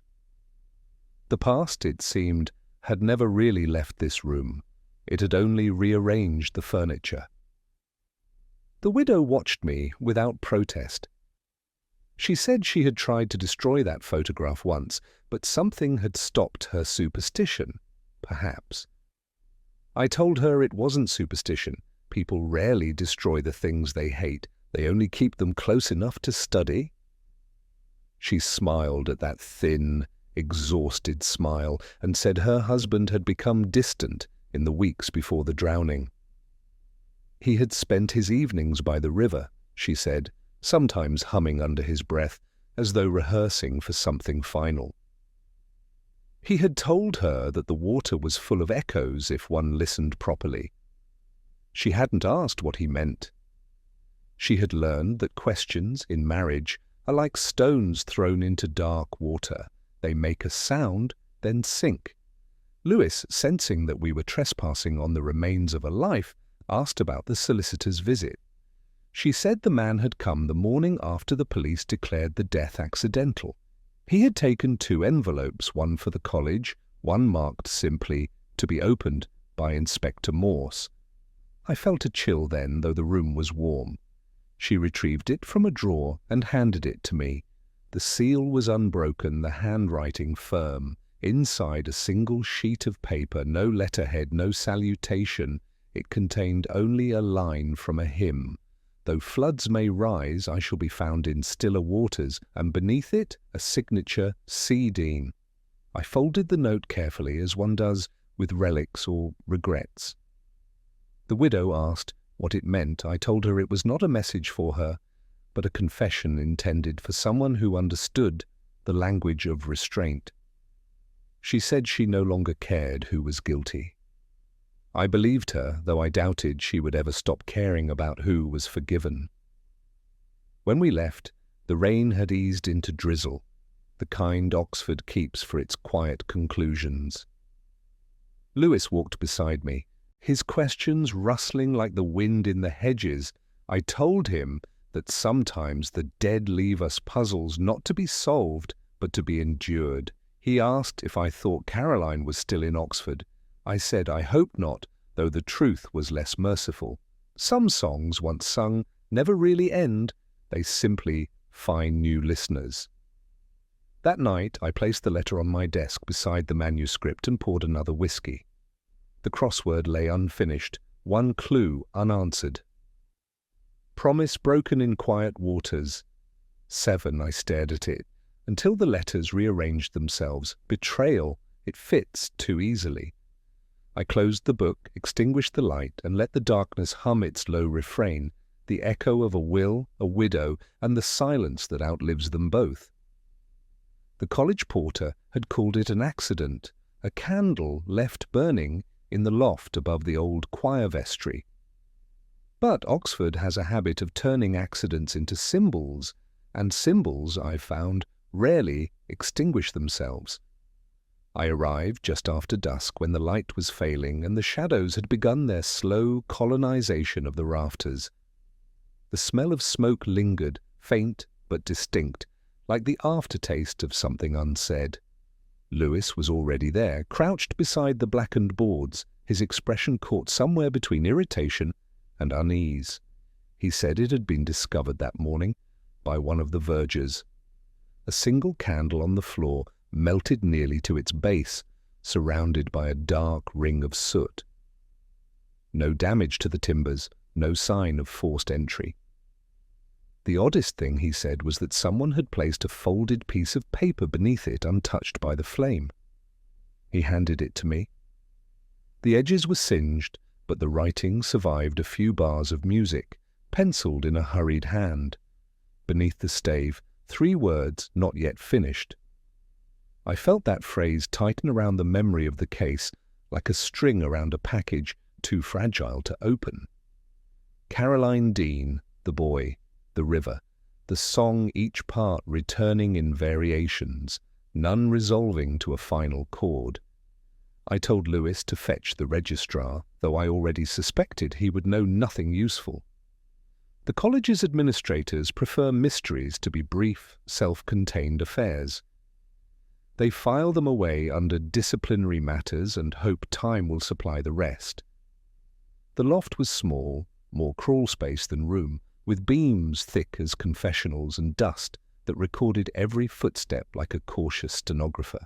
The past, it seemed, had never really left this room. It had only rearranged the furniture. The widow watched me without protest. She said she had tried to destroy that photograph once, but something had stopped her superstition, perhaps. I told her it wasn't superstition. People rarely destroy the things they hate. They only keep them close enough to study. She smiled at that thin, exhausted smile and said her husband had become distant in the weeks before the drowning. He had spent his evenings by the river, she said, sometimes humming under his breath, as though rehearsing for something final. He had told her that the water was full of echoes if one listened properly. She hadn't asked what he meant. She had learned that questions in marriage are like stones thrown into dark water. They make a sound, then sink. Lewis, sensing that we were trespassing on the remains of a life, asked about the solicitor's visit. She said the man had come the morning after the police declared the death accidental. He had taken 2 envelopes, one for the college, one marked simply, "To be opened by Inspector Morse." I felt a chill then, though the room was warm. She retrieved it from a drawer and handed it to me. The seal was unbroken, the handwriting firm. Inside a single sheet of paper, no letterhead, no salutation. It contained only a line from a hymn. "Though floods may rise, I shall be found in stiller waters," and beneath it a signature, C. Dean. I folded the note carefully, as one does with relics or regrets. The widow asked what it meant. I told her it was not a message for her, but a confession intended for someone who understood the language of restraint. She said she no longer cared who was guilty. I believed her, though I doubted she would ever stop caring about who was forgiven. When we left, the rain had eased into drizzle, the kind Oxford keeps for its quiet conclusions. Lewis walked beside me, his questions rustling like the wind in the hedges. I told him that sometimes the dead leave us puzzles not to be solved, but to be endured. He asked if I thought Caroline was still in Oxford. I said I hoped not, though the truth was less merciful. Some songs, once sung, never really end. They simply find new listeners. That night I placed the letter on my desk beside the manuscript and poured another whiskey. The crossword lay unfinished, one clue unanswered. Promise broken in quiet waters. 7, I stared at it, until the letters rearranged themselves. Betrayal, it fits too easily. I closed the book, extinguished the light, and let the darkness hum its low refrain, the echo of a will, a widow, and the silence that outlives them both. The college porter had called it an accident, a candle left burning in the loft above the old choir vestry. But Oxford has a habit of turning accidents into symbols, and symbols, I've found, rarely extinguish themselves. I arrived just after dusk when the light was failing and the shadows had begun their slow colonization of the rafters. The smell of smoke lingered, faint but distinct, like the aftertaste of something unsaid. Lewis was already there, crouched beside the blackened boards, his expression caught somewhere between irritation and unease. He said it had been discovered that morning by one of the vergers. A single candle on the floor melted nearly to its base, surrounded by a dark ring of soot. No damage to the timbers, no sign of forced entry. The oddest thing, he said, was that someone had placed a folded piece of paper beneath it, untouched by the flame. He handed it to me. The edges were singed, but the writing survived a few bars of music, penciled in a hurried hand. Beneath the stave, 3 words not yet finished. I felt that phrase tighten around the memory of the case like a string around a package too fragile to open. Caroline Dean, the boy, the river, the song, each part returning in variations, none resolving to a final chord. I told Lewis to fetch the registrar, though I already suspected he would know nothing useful. The college's administrators prefer mysteries to be brief, self-contained affairs. They file them away under disciplinary matters and hope time will supply the rest. The loft was small, more crawl space than room, with beams thick as confessionals and dust that recorded every footstep like a cautious stenographer.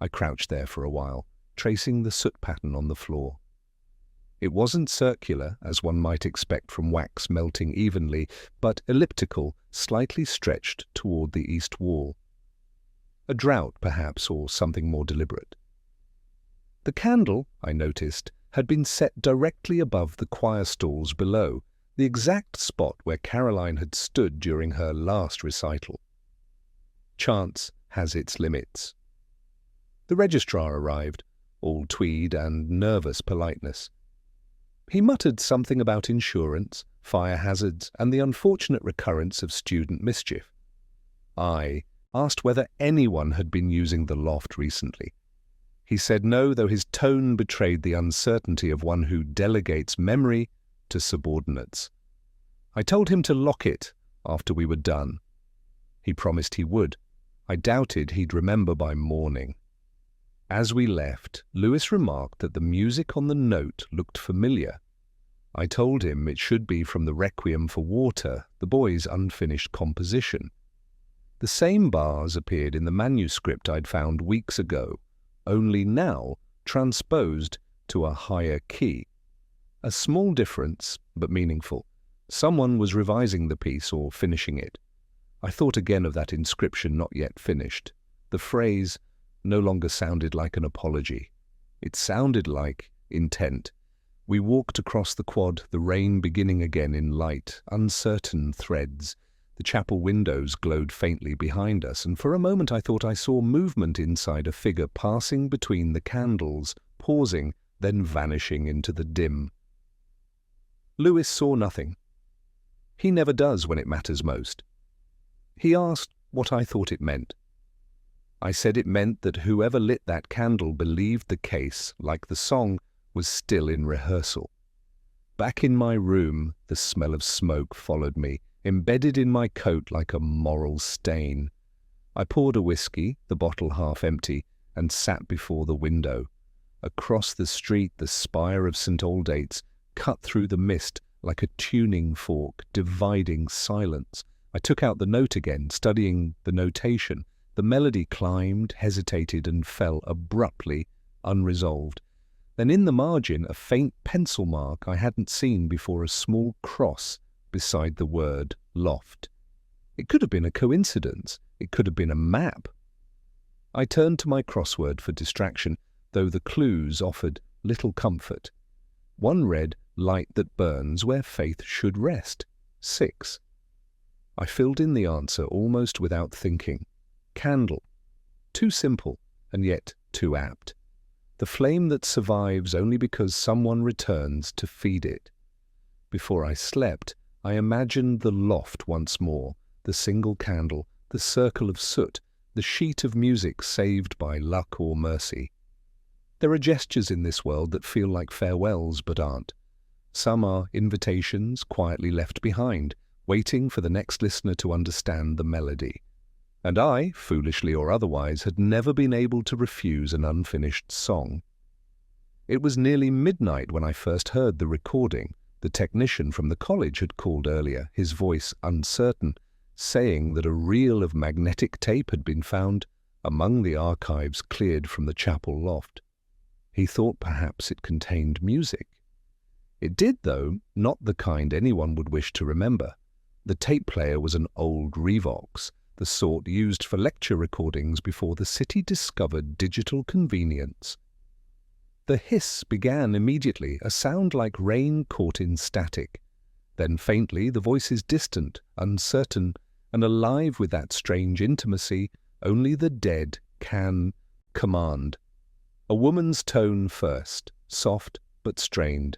I crouched there for a while, tracing the soot pattern on the floor. It wasn't circular, as one might expect from wax melting evenly, but elliptical, slightly stretched toward the east wall. A drought, perhaps, or something more deliberate. The candle, I noticed, had been set directly above the choir stalls below, the exact spot where Caroline had stood during her last recital. Chance has its limits. The registrar arrived, all tweed and nervous politeness. He muttered something about insurance, fire hazards, and the unfortunate recurrence of student mischief. I asked whether anyone had been using the loft recently. He said no, though his tone betrayed the uncertainty of one who delegates memory to subordinates. I told him to lock it after we were done. He promised he would. I doubted he'd remember by morning. As we left, Lewis remarked that the music on the note looked familiar. I told him it should be from the Requiem for Water, the boy's unfinished composition. The same bars appeared in the manuscript I'd found weeks ago, only now transposed to a higher key. A small difference, but meaningful. Someone was revising the piece or finishing it. I thought again of that inscription not yet finished. The phrase no longer sounded like an apology. It sounded like intent. We walked across the quad, the rain beginning again in light, uncertain threads. The chapel windows glowed faintly behind us, and for a moment I thought I saw movement inside, a figure passing between the candles, pausing, then vanishing into the dim. Lewis saw nothing. He never does when it matters most. He asked what I thought it meant. I said it meant that whoever lit that candle believed the case, like the song, was still in rehearsal. Back in my room, the smell of smoke followed me, embedded in my coat like a moral stain. I poured a whiskey, the bottle half empty, and sat before the window. Across the street, the spire of St. Aldate's cut through the mist like a tuning fork, dividing silence. I took out the note again, studying the notation. The melody climbed, hesitated, and fell abruptly, unresolved. Then in the margin, a faint pencil mark I hadn't seen before, a small cross beside the word loft. It could have been a coincidence. It could have been a map. I turned to my crossword for distraction, though the clues offered little comfort. One read, "Light that burns where faith should rest. 6. I filled in the answer almost without thinking. Candle. Too simple, and yet too apt. the flame that survives only because someone returns to feed it. Before I slept, I imagined the loft once more, the single candle, the circle of soot, the sheet of music saved by luck or mercy. There are gestures in this world that feel like farewells but aren't. Some are invitations quietly left behind, waiting for the next listener to understand the melody. And I, foolishly or otherwise, had never been able to refuse an unfinished song. It was nearly midnight when I first heard the recording. The technician from the college had called earlier, his voice uncertain, saying that a reel of magnetic tape had been found among the archives cleared from the chapel loft. He thought perhaps it contained music. It did, though, not the kind anyone would wish to remember. The tape player was an old Revox, the sort used for lecture recordings before the city discovered digital convenience. The hiss began immediately, a sound like rain caught in static. Then faintly, the voices distant, uncertain, and alive with that strange intimacy only the dead can command. A woman's tone first, soft but strained.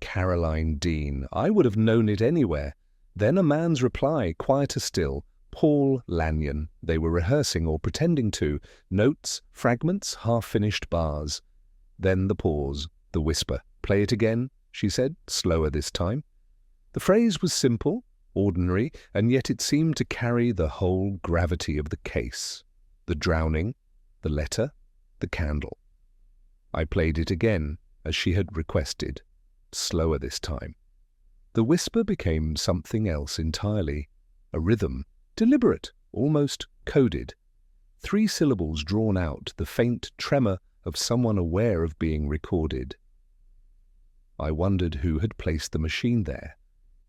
Caroline Dean, I would have known it anywhere. Then a man's reply, quieter still, Paul Lanyon. They were rehearsing or pretending to, notes, fragments, half-finished bars. Then the pause, the whisper. Play it again, she said, slower this time. The phrase was simple, ordinary, and yet it seemed to carry the whole gravity of the case. The drowning, the letter, the candle. I played it again, as she had requested, slower this time. The whisper became something else entirely, a rhythm, deliberate, almost coded. 3 syllables drawn out, the faint tremor of someone aware of being recorded. I wondered who had placed the machine there.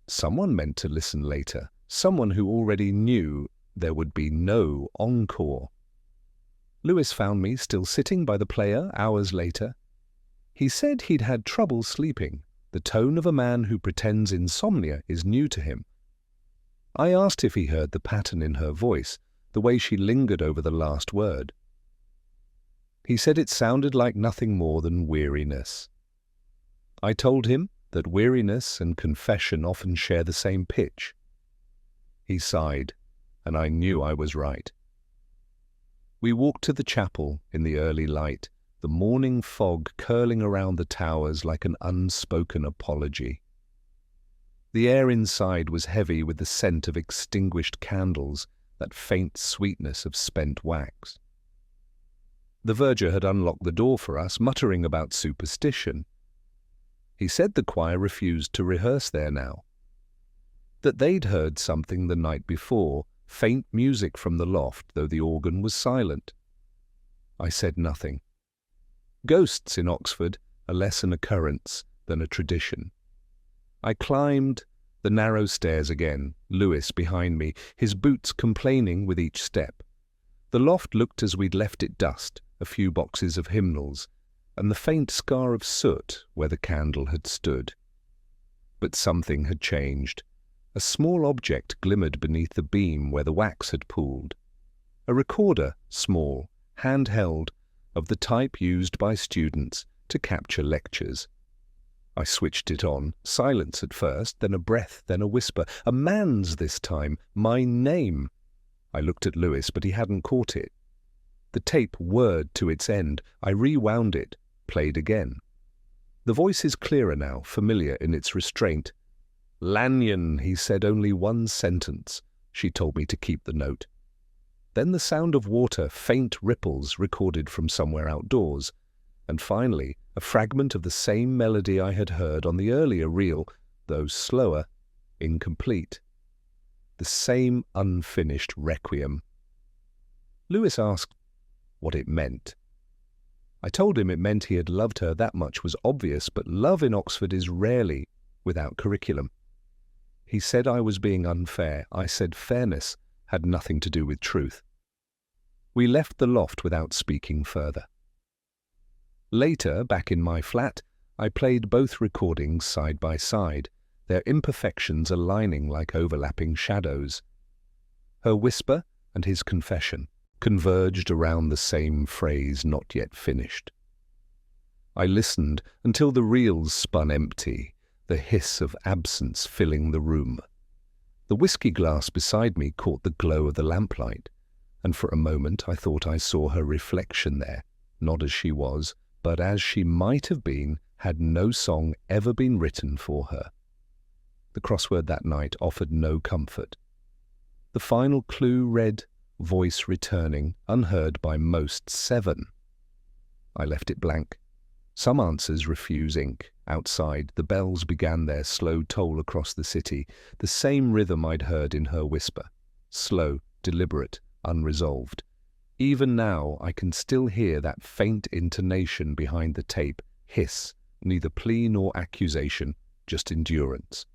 Someone meant to listen later, someone who already knew there would be no encore. Lewis found me still sitting by the player hours later. He said he'd had trouble sleeping. The tone of a man who pretends insomnia is new to him. I asked if he heard the pattern in her voice, the way she lingered over the last word. He said it sounded like nothing more than weariness. I told him that weariness and confession often share the same pitch. He sighed, and I knew I was right. We walked to the chapel in the early light, the morning fog curling around the towers like an unspoken apology. The air inside was heavy with the scent of extinguished candles, that faint sweetness of spent wax. The verger had unlocked the door for us, muttering about superstition. He said the choir refused to rehearse there now. That they'd heard something the night before, faint music from the loft, though the organ was silent. I said nothing. Ghosts in Oxford are less an occurrence than a tradition. I climbed the narrow stairs again, Lewis behind me, his boots complaining with each step. The loft looked as we'd left it dust, a few boxes of hymnals, and the faint scar of soot where the candle had stood. But something had changed. A small object glimmered beneath the beam where the wax had pooled. A recorder, small, handheld, of the type used by students to capture lectures. I switched it on, silence at first, then a breath, then a whisper. A man's this time, my name. I looked at Lewis, but he hadn't caught it. The tape whirred to its end. I rewound it, played again. The voice is clearer now, familiar in its restraint. Lanyon, he said only one sentence. She told me to keep the note. Then the sound of water, faint ripples recorded from somewhere outdoors. And finally, a fragment of the same melody I had heard on the earlier reel, though slower, incomplete. The same unfinished requiem. Lewis asked what it meant. I told him it meant he had loved her. That much was obvious, but love in Oxford is rarely without curriculum. He said I was being unfair. I said fairness had nothing to do with truth. We left the loft without speaking further. Later, back in my flat, I played both recordings side by side, their imperfections aligning like overlapping shadows. Her whisper and his confession converged around the same phrase not yet finished. I listened until the reels spun empty, the hiss of absence filling the room. The whiskey glass beside me caught the glow of the lamplight, and for a moment I thought I saw her reflection there, not as she was, but as she might have been had no song ever been written for her. The crossword that night offered no comfort. The final clue read, "Voice returning, unheard by most 7." I left it blank. Some answers refuse ink. Outside, the bells began their slow toll across the city, the same rhythm I'd heard in her whisper. Slow, deliberate, unresolved. Even now, I can still hear that faint intonation behind the tape, hiss, neither plea nor accusation, just endurance.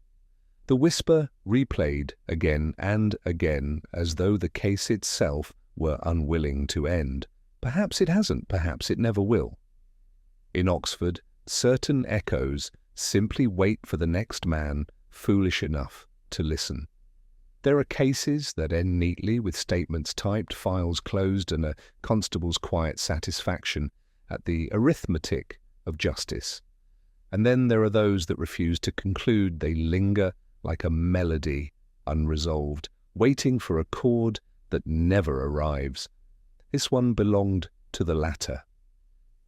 The whisper replayed again and again, as though the case itself were unwilling to end. Perhaps it hasn't, perhaps it never will. In Oxford, certain echoes simply wait for the next man foolish enough to listen. There are cases that end neatly with statements typed, files closed, and a constable's quiet satisfaction at the arithmetic of justice. And then there are those that refuse to conclude. They linger like a melody, unresolved, waiting for a chord that never arrives. This one belonged to the latter.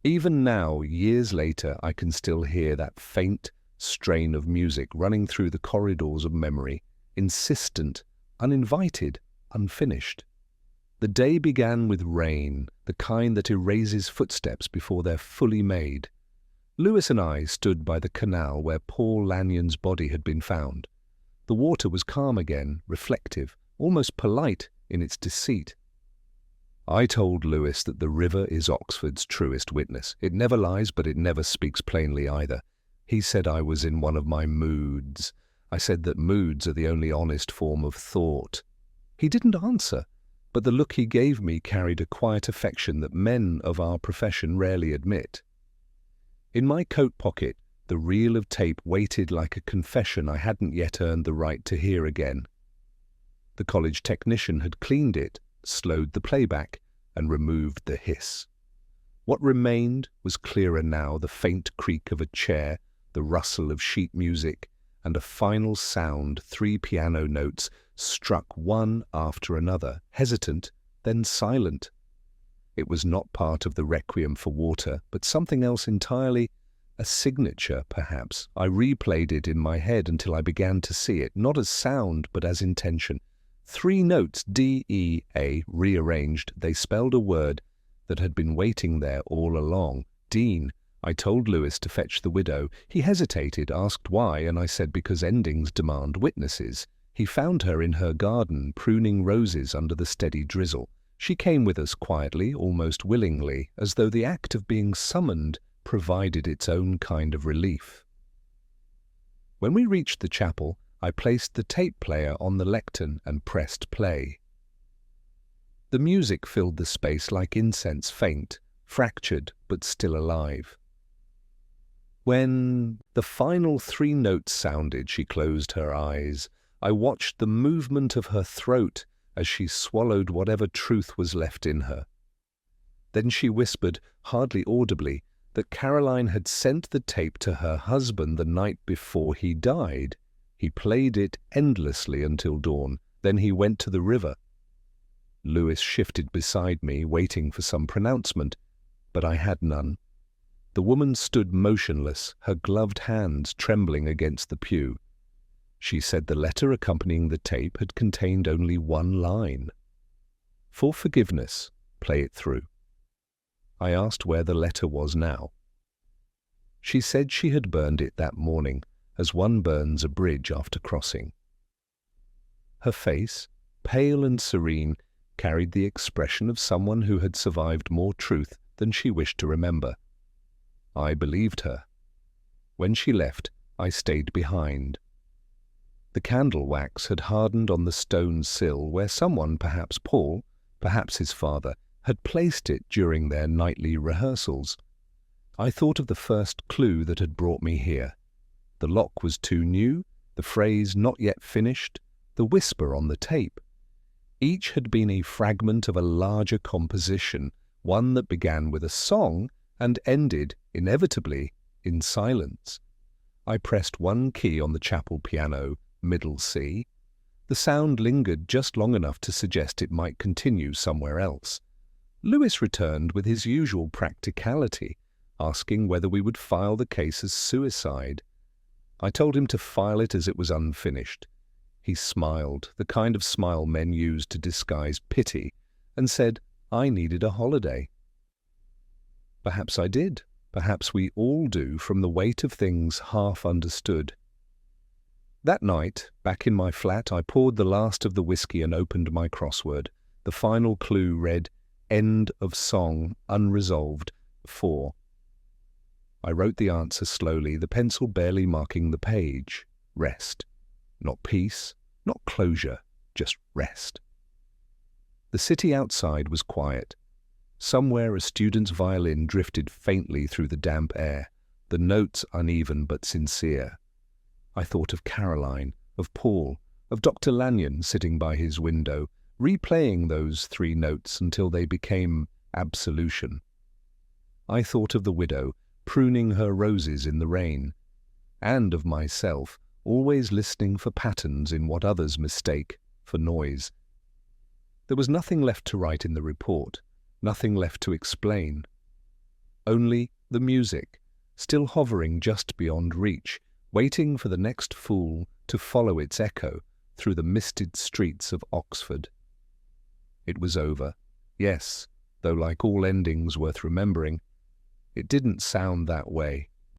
Even now, years later, I can still hear that faint strain of music running through the corridors of memory, insistent, uninvited, unfinished. The day began with rain, the kind that erases footsteps before they're fully made. Lewis and I stood by the canal where Paul Lanyon's body had been found. The water was calm again, reflective, almost polite in its deceit. I told Lewis that the river is Oxford's truest witness. It never lies, but it never speaks plainly either. He said I was in one of my moods. I said that moods are the only honest form of thought. He didn't answer, but the look he gave me carried a quiet affection that men of our profession rarely admit. In my coat pocket, the reel of tape waited like a confession I hadn't yet earned the right to hear again. The college technician had cleaned it, slowed the playback, and removed the hiss. What remained was clearer now, the faint creak of a chair, the rustle of sheet music, and a final sound, 3 piano notes, struck one after another, hesitant, then silent. It was not part of the requiem for water, but something else entirely, a signature, perhaps. I replayed it in my head until I began to see it, not as sound, but as intention. 3 notes, D, E, A, rearranged, they spelled a word that had been waiting there all along. Dean. I told Lewis to fetch the widow. He hesitated, asked why, and I said because endings demand witnesses. He found her in her garden, pruning roses under the steady drizzle. She came with us quietly, almost willingly, as though the act of being summoned provided its own kind of relief. When we reached the chapel, I placed the tape player on the lectern and pressed play. The music filled the space like incense, faint, fractured, but still alive. When the final 3 notes sounded, she closed her eyes. I watched the movement of her throat as she swallowed whatever truth was left in her. Then she whispered, hardly audibly, that Caroline had sent the tape to her husband the night before he died. He played it endlessly until dawn. Then he went to the river. Lewis shifted beside me, waiting for some pronouncement, but I had none. The woman stood motionless, her gloved hands trembling against the pew. She said the letter accompanying the tape had contained only 1 line. For forgiveness, play it through. I asked where the letter was now. She said she had burned it that morning, as one burns a bridge after crossing. Her face, pale and serene, carried the expression of someone who had survived more truth than she wished to remember. I believed her. When she left, I stayed behind. The candle wax had hardened on the stone sill where someone, perhaps Paul, perhaps his father, had placed it during their nightly rehearsals. I thought of the first clue that had brought me here. The lock was too new, the phrase not yet finished, the whisper on the tape. Each had been a fragment of a larger composition, one that began with a song and ended, inevitably, in silence. I pressed one key on the chapel piano, middle C. The sound lingered just long enough to suggest it might continue somewhere else. Lewis returned with his usual practicality, asking whether we would file the case as suicide. I told him to file it as it was unfinished. He smiled, the kind of smile men use to disguise pity, and said I needed a holiday. Perhaps I did. Perhaps we all do, from the weight of things half understood. That night, back in my flat, I poured the last of the whiskey and opened my crossword. The final clue read, "End of song, unresolved, 4." I wrote the answer slowly, the pencil barely marking the page. Rest. Not peace, not closure, just rest. The city outside was quiet. Somewhere a student's violin drifted faintly through the damp air, the notes uneven but sincere. I thought of Caroline, of Paul, of Dr. Lanyon sitting by his window, replaying those 3 notes until they became absolution. I thought of the widow, pruning her roses in the rain, and of myself, always listening for patterns in what others mistake for noise. There was nothing left to write in the report, nothing left to explain. Only the music, still hovering just beyond reach, waiting for the next fool to follow its echo through the misted streets of Oxford. It was over, yes, though like all endings worth remembering, it didn't sound that way.